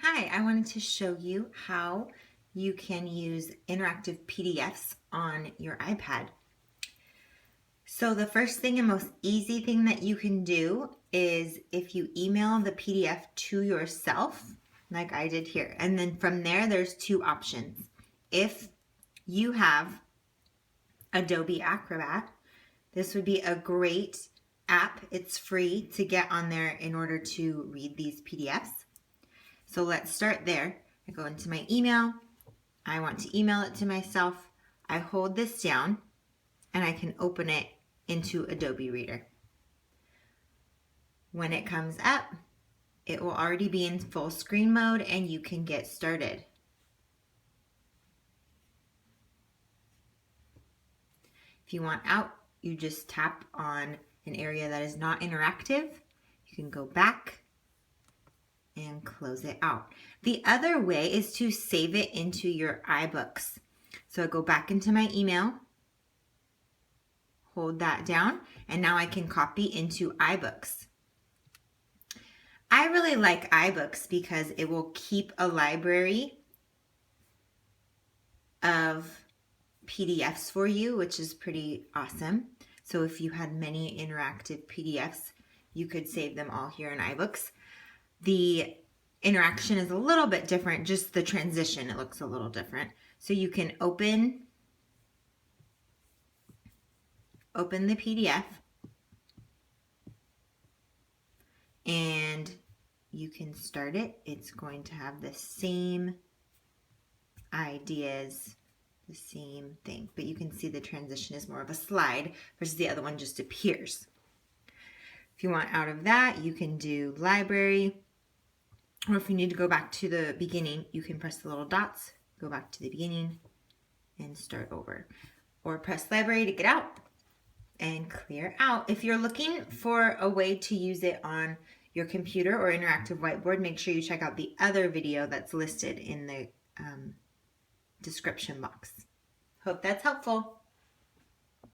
Hi, I wanted to show you how you can use interactive PDFs on your iPad. So the first thing and most easy thing that you can do is if you email the PDF to yourself, like I did here, and then from there, there's two options. If you have Adobe Acrobat, this would be a great app. It's free to get on there in order to read these PDFs. So let's start there. I go into my email. I want to email it to myself. I hold this down and I can open it into Adobe Reader. When it comes up, it will already be in full screen mode and you can get started. If you want out, you just tap on an area that is not interactive. You can go back and close it out. The other way is to save it into your iBooks. So I go back into my email, hold that down, and now I can copy into iBooks. I really like iBooks because it will keep a library of PDFs for you, which is pretty awesome. So if you had many interactive PDFs, you could save them all here in iBooks. The interaction is a little bit different, just the transition, it looks a little different. So you can open the PDF and you can start it. It's going to have the same ideas, the same thing, but you can see the transition is more of a slide versus the other one just appears. If you want out of that, you can do library, or if you need to go back to the beginning, you can press the little dots, go back to the beginning and start over, or press library to get out and clear out. If you're looking for a way to use it on your computer or interactive whiteboard, make sure you check out the other video that's listed in the description box. Hope that's helpful.